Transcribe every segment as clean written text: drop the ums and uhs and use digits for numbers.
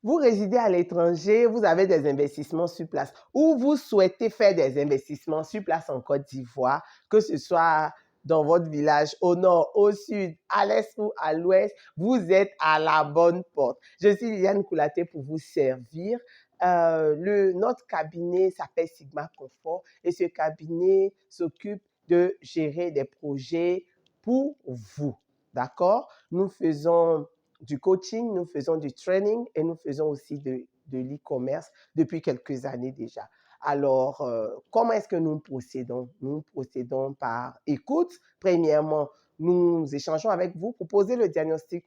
vous résidez à l'étranger, vous avez des investissements sur place, ou vous souhaitez faire des investissements sur place en Côte d'Ivoire, que ce soit dans votre village, au nord, au sud, à l'est ou à l'ouest, vous êtes à la bonne porte. Je suis Liliane Koulaté pour vous servir. Notre cabinet s'appelle Sigma Confort et ce cabinet s'occupe de gérer des projets pour vous. D'accord? Nous faisons du coaching, nous faisons du training et nous faisons aussi de l'e-commerce depuis quelques années déjà. Alors, comment est-ce que nous procédons? Nous procédons par écoute. Premièrement, nous échangeons avec vous pour poser le diagnostic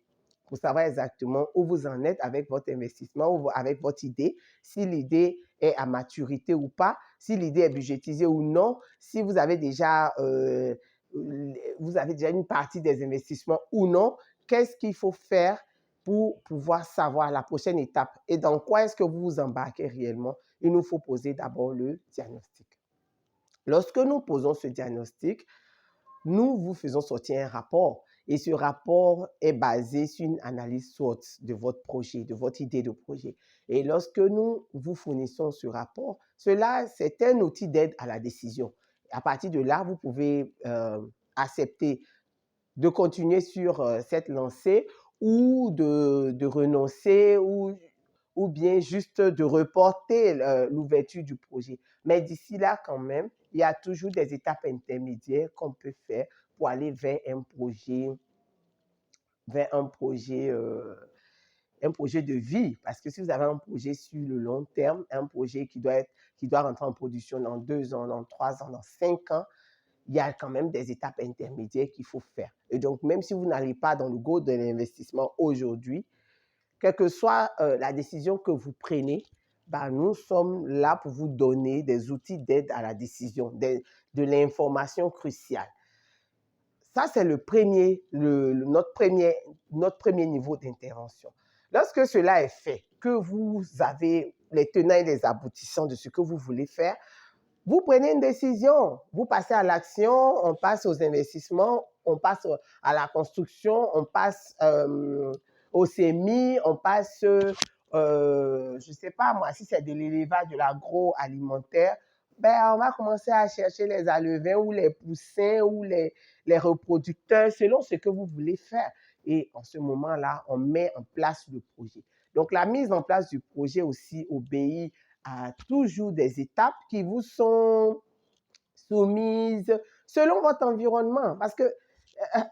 pour savoir exactement où vous en êtes avec votre investissement ou avec votre idée, si l'idée est à maturité ou pas, si l'idée est budgétisée ou non, si vous avez déjà une partie des investissements ou non, qu'est-ce qu'il faut faire pour pouvoir savoir la prochaine étape et dans quoi est-ce que vous vous embarquez réellement. Il nous faut poser d'abord le diagnostic. Lorsque nous posons ce diagnostic, nous vous faisons sortir un rapport et ce rapport est basé sur une analyse SWOT de votre projet, de votre idée de projet. Et lorsque nous vous fournissons ce rapport, cela, c'est un outil d'aide à la décision. À partir de là, vous pouvez accepter de continuer sur cette lancée ou de renoncer ou bien juste de reporter l'ouverture du projet. Mais d'ici là, quand même, il y a toujours des étapes intermédiaires qu'on peut faire pour aller vers un projet de vie. Parce que si vous avez un projet sur le long terme, un projet qui doit rentrer en production dans 2 ans, dans 3 ans, dans 5 ans, il y a quand même des étapes intermédiaires qu'il faut faire. Et donc, même si vous n'allez pas dans le go de l'investissement aujourd'hui, quelle que soit la décision que vous prenez, nous sommes là pour vous donner des outils d'aide à la décision, de l'information cruciale. Ça, c'est notre premier niveau d'intervention. Lorsque cela est fait, que vous avez les tenants et les aboutissants de ce que vous voulez faire, vous prenez une décision, vous passez à l'action, on passe aux investissements, on passe à la construction, on passe au semis, on passe, je ne sais pas moi, si c'est de l'élevage, de l'agroalimentaire, on va commencer à chercher les alevins ou les poussins ou les reproducteurs selon ce que vous voulez faire. Et en ce moment-là, on met en place le projet. Donc, la mise en place du projet aussi obéit à toujours des étapes qui vous sont soumises selon votre environnement. Parce que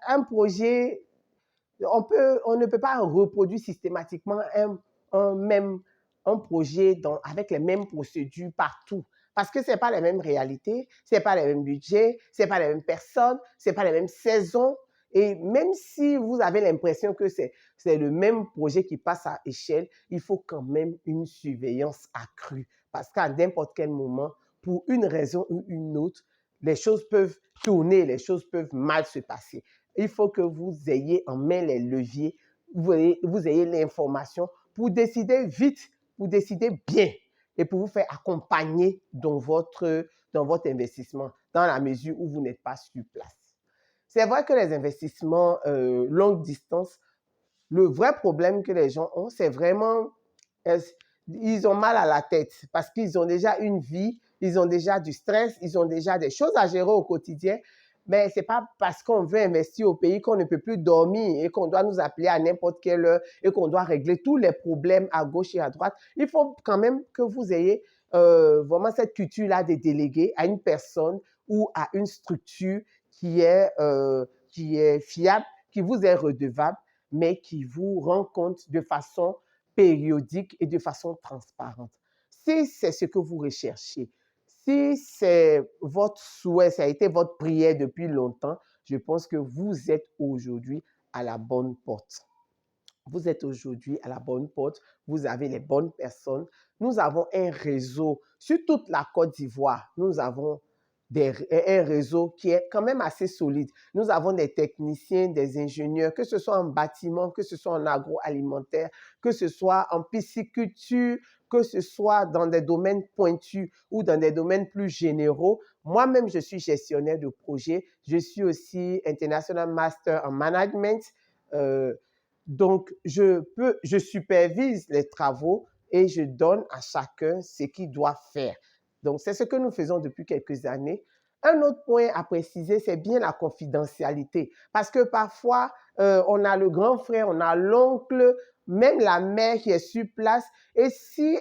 un projet, on ne peut pas reproduire systématiquement un projet avec les mêmes procédures partout. Parce que ce n'est pas les mêmes réalités, ce n'est pas les mêmes budgets, ce n'est pas les mêmes personnes, ce n'est pas les mêmes saisons. Et même si vous avez l'impression que c'est le même projet qui passe à échelle, il faut quand même une surveillance accrue. Parce qu'à n'importe quel moment, pour une raison ou une autre, les choses peuvent tourner, les choses peuvent mal se passer. Il faut que vous ayez en main les leviers, vous ayez l'information pour décider vite, pour décider bien et pour vous faire accompagner dans votre investissement dans la mesure où vous n'êtes pas sur place. C'est vrai que les investissements longue distance, le vrai problème que les gens ont, c'est vraiment, ils ont mal à la tête parce qu'ils ont déjà une vie, ils ont déjà du stress, ils ont déjà des choses à gérer au quotidien. Mais ce n'est pas parce qu'on veut investir au pays qu'on ne peut plus dormir et qu'on doit nous appeler à n'importe quelle heure et qu'on doit régler tous les problèmes à gauche et à droite. Il faut quand même que vous ayez vraiment cette culture-là de déléguer à une personne ou à une structure qui est fiable, qui vous est redevable, mais qui vous rend compte de façon périodique et de façon transparente. Si c'est ce que vous recherchez, si c'est votre souhait, ça a été votre prière depuis longtemps, je pense que vous êtes aujourd'hui à la bonne porte. Vous êtes aujourd'hui à la bonne porte, vous avez les bonnes personnes. Nous avons un réseau sur toute la Côte d'Ivoire. Nous avons un réseau qui est quand même assez solide. Nous avons des techniciens, des ingénieurs, que ce soit en bâtiment, que ce soit en agroalimentaire, que ce soit en pisciculture, que ce soit dans des domaines pointus ou dans des domaines plus généraux. Moi-même, je suis gestionnaire de projet. Je suis aussi International Master en Management. Donc, je supervise les travaux et je donne à chacun ce qu'il doit faire. Donc, c'est ce que nous faisons depuis quelques années. Un autre point à préciser, c'est bien la confidentialité. Parce que parfois, on a le grand frère, on a l'oncle, même la mère qui est sur place. Et si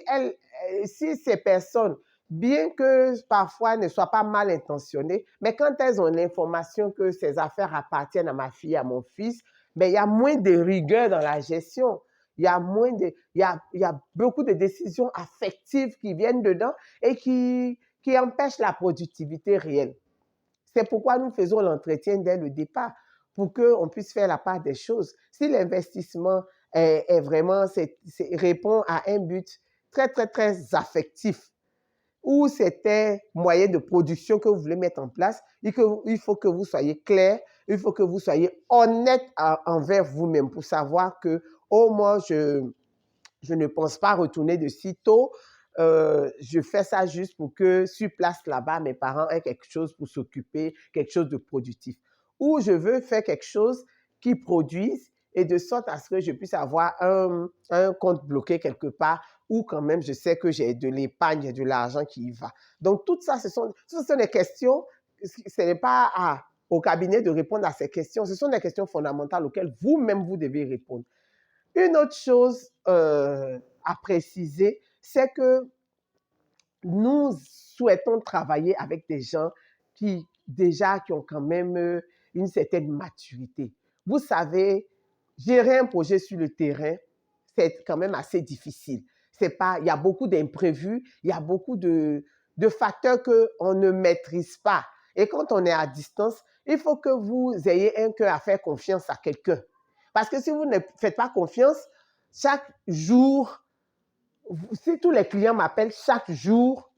ces personnes, bien que parfois ne soient pas mal intentionnées, mais quand elles ont l'information que ces affaires appartiennent à ma fille, à mon fils, ben, il y a moins de rigueur dans la gestion. Il y a beaucoup de décisions affectives qui viennent dedans et qui empêchent la productivité réelle. C'est pourquoi nous faisons l'entretien dès le départ, pour qu'on puisse faire la part des choses. Si l'investissement est vraiment, répond à un but très, très, très affectif, ou c'était moyen de production que vous voulez mettre en place, il faut que vous soyez clair, il faut que vous soyez honnête envers vous-même pour savoir que, oh, moi, je ne pense pas retourner de sitôt. Je fais ça juste pour que sur place là-bas, mes parents aient quelque chose pour s'occuper, quelque chose de productif. Ou je veux faire quelque chose qui produise et de sorte à ce que je puisse avoir un compte bloqué quelque part où quand même je sais que j'ai de l'épargne, de l'argent qui y va. Donc tout ça, ce sont des questions, ce n'est pas au cabinet de répondre à ces questions, ce sont des questions fondamentales auxquelles vous-même vous devez répondre. Une autre chose à préciser, c'est que nous souhaitons travailler avec des gens qui ont quand même une certaine maturité. Vous savez, gérer un projet sur le terrain, c'est quand même assez difficile. Il y a beaucoup d'imprévus, il y a beaucoup de facteurs qu'on ne maîtrise pas. Et quand on est à distance, il faut que vous ayez un cœur à faire confiance à quelqu'un. Parce que si vous ne faites pas confiance, chaque jour, si tous les clients m'appellent chaque jour,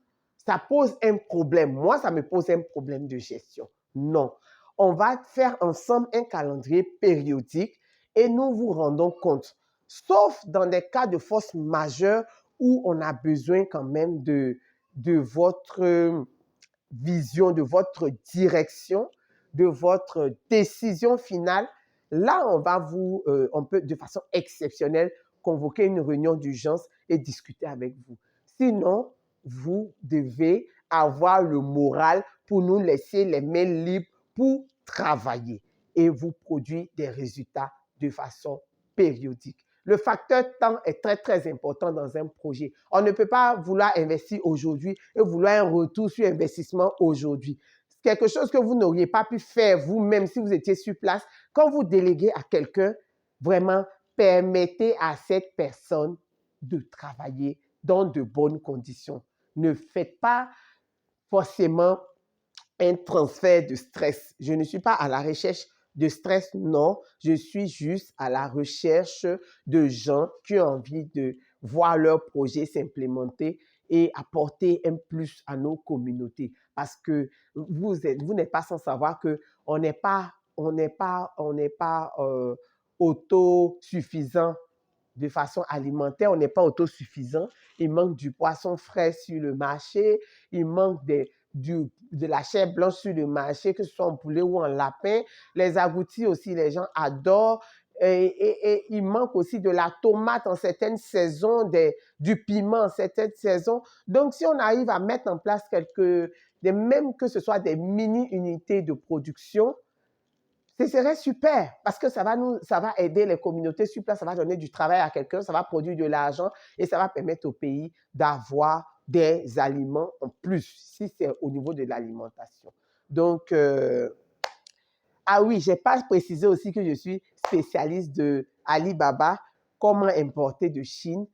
ça pose un problème. Moi, ça me pose un problème de gestion. Non. On va faire ensemble un calendrier périodique et nous vous rendons compte. Sauf dans des cas de force majeure où on a besoin quand même de votre vision, de votre direction, de votre décision finale. Là, on peut de façon exceptionnelle convoquer une réunion d'urgence et discuter avec vous. Sinon, vous devez avoir le moral pour nous laisser les mains libres pour travailler et vous produire des résultats de façon périodique. Le facteur temps est très, très important dans un projet. On ne peut pas vouloir investir aujourd'hui et vouloir un retour sur investissement aujourd'hui. Quelque chose que vous n'auriez pas pu faire vous-même si vous étiez sur place, quand vous déléguez à quelqu'un, vraiment, permettez à cette personne de travailler dans de bonnes conditions. Ne faites pas forcément un transfert de stress. Je ne suis pas à la recherche de stress, non. Je suis juste à la recherche de gens qui ont envie de voir leur projet s'implémenter et apporter un plus à nos communautés. Parce que vous n'êtes pas sans savoir qu'on n'est pas, autosuffisant de façon alimentaire, on n'est pas autosuffisant. Il manque du poisson frais sur le marché, il manque de la chair blanche sur le marché, que ce soit en poulet ou en lapin. Les agoutis aussi, les gens adorent. Et il manque aussi de la tomate en certaines saisons, du piment en certaines saisons. Donc, si on arrive à mettre en place même que ce soit des mini-unités de production, ce serait super parce que ça va aider les communautés sur place, ça va donner du travail à quelqu'un, ça va produire de l'argent et ça va permettre au pays d'avoir des aliments en plus, si c'est au niveau de l'alimentation. Donc, ah oui, je n'ai pas précisé aussi que je suis spécialiste de Alibaba, comment importer de Chine.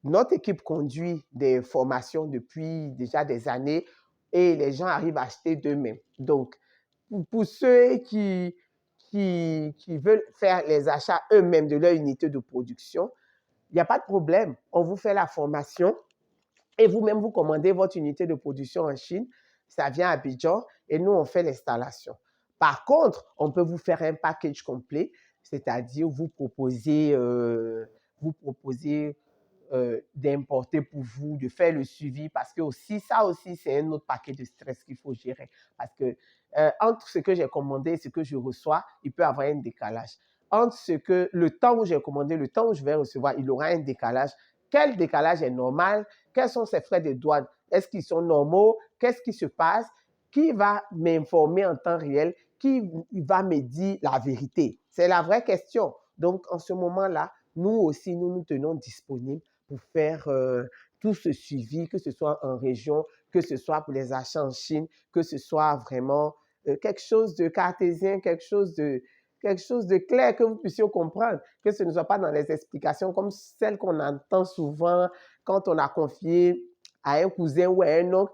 Notre équipe conduit des formations depuis déjà des années et les gens arrivent à acheter d'eux-mêmes. Donc, pour ceux qui veulent faire les achats eux-mêmes de leur unité de production, il n'y a pas de problème. On vous fait la formation et vous-même, vous commandez votre unité de production en Chine. Ça vient à Abidjan et nous, on fait l'installation. Par contre, on peut vous faire un package complet, c'est-à-dire vous proposer d'importer pour vous, de faire le suivi, parce que aussi, ça aussi, c'est un autre paquet de stress qu'il faut gérer. Parce que entre ce que j'ai commandé et ce que je reçois, il peut y avoir un décalage. Entre le temps où j'ai commandé, le temps où je vais recevoir, il y aura un décalage. Quel décalage est normal? Quels sont ces frais de douane? Est-ce qu'ils sont normaux? Qu'est-ce qui se passe? Qui va m'informer en temps réel? Qui va me dire la vérité? C'est la vraie question. Donc, en ce moment-là, nous aussi, nous nous tenons disponibles pour faire tout ce suivi, que ce soit en région, que ce soit pour les achats en Chine, que ce soit vraiment quelque chose de cartésien, quelque chose de clair que vous puissiez comprendre, que ce ne soit pas dans les explications comme celles qu'on entend souvent quand on a confié à un cousin ou à un oncle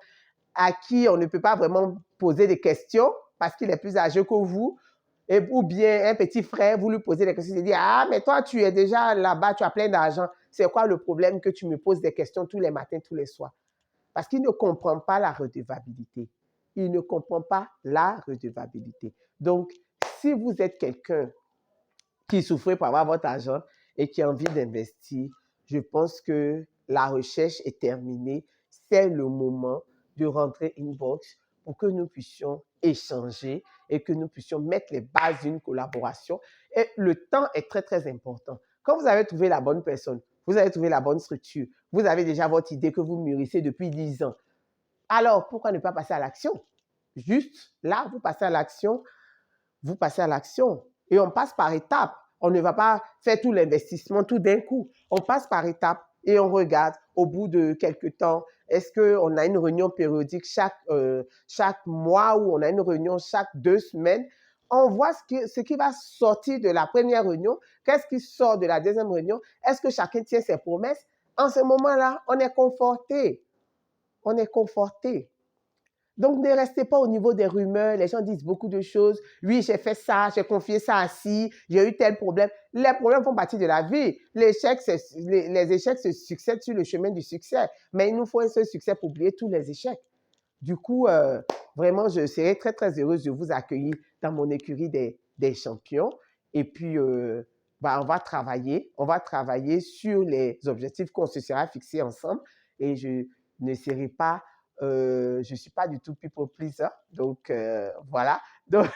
à qui on ne peut pas vraiment poser des questions parce qu'il est plus âgé que vous, ou bien un petit frère, vous lui posez des questions, il dit, ah, mais toi, tu es déjà là-bas, tu as plein d'argent, c'est quoi le problème que tu me poses des questions tous les matins, tous les soirs? Parce qu'il ne comprend pas la redevabilité. Il ne comprend pas la redevabilité. Donc, si vous êtes quelqu'un qui souffre pour avoir votre argent et qui a envie d'investir, je pense que la recherche est terminée. C'est le moment de rentrer inbox pour que nous puissions échanger et que nous puissions mettre les bases d'une collaboration. Et le temps est très, très important. Quand vous avez trouvé la bonne personne, vous avez trouvé la bonne structure, vous avez déjà votre idée que vous mûrissez depuis 10 ans, alors pourquoi ne pas passer à l'action? Juste là, vous passez à l'action, vous passez à l'action. Et on passe par étapes. On ne va pas faire tout l'investissement tout d'un coup. On passe par étapes et on regarde au bout de quelques temps, est-ce qu'on a une réunion périodique chaque mois ou on a une réunion chaque 2 semaines? On voit ce qui va sortir de la première réunion, qu'est-ce qui sort de la deuxième réunion, est-ce que chacun tient ses promesses? En ce moment-là, on est conforté. On est conforté. Donc, ne restez pas au niveau des rumeurs. Les gens disent beaucoup de choses. Oui, j'ai fait ça, j'ai confié ça à ci, j'ai eu tel problème. Les problèmes font partie de la vie. Les échecs se succèdent sur le chemin du succès. Mais il nous faut un seul succès pour oublier tous les échecs. Du coup, vraiment, je serai très, très heureuse de vous accueillir dans mon écurie des champions. Et puis, on va travailler sur les objectifs qu'on se sera fixés ensemble. Et je ne serai pas je ne suis pas du tout people pleaser. Donc, voilà. Donc,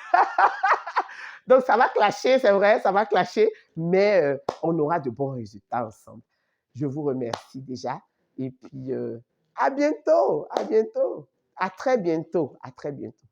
donc, ça va clasher, c'est vrai, ça va clasher, mais on aura de bons résultats ensemble. Je vous remercie déjà. Et puis, à bientôt, à bientôt. À très bientôt, à très bientôt.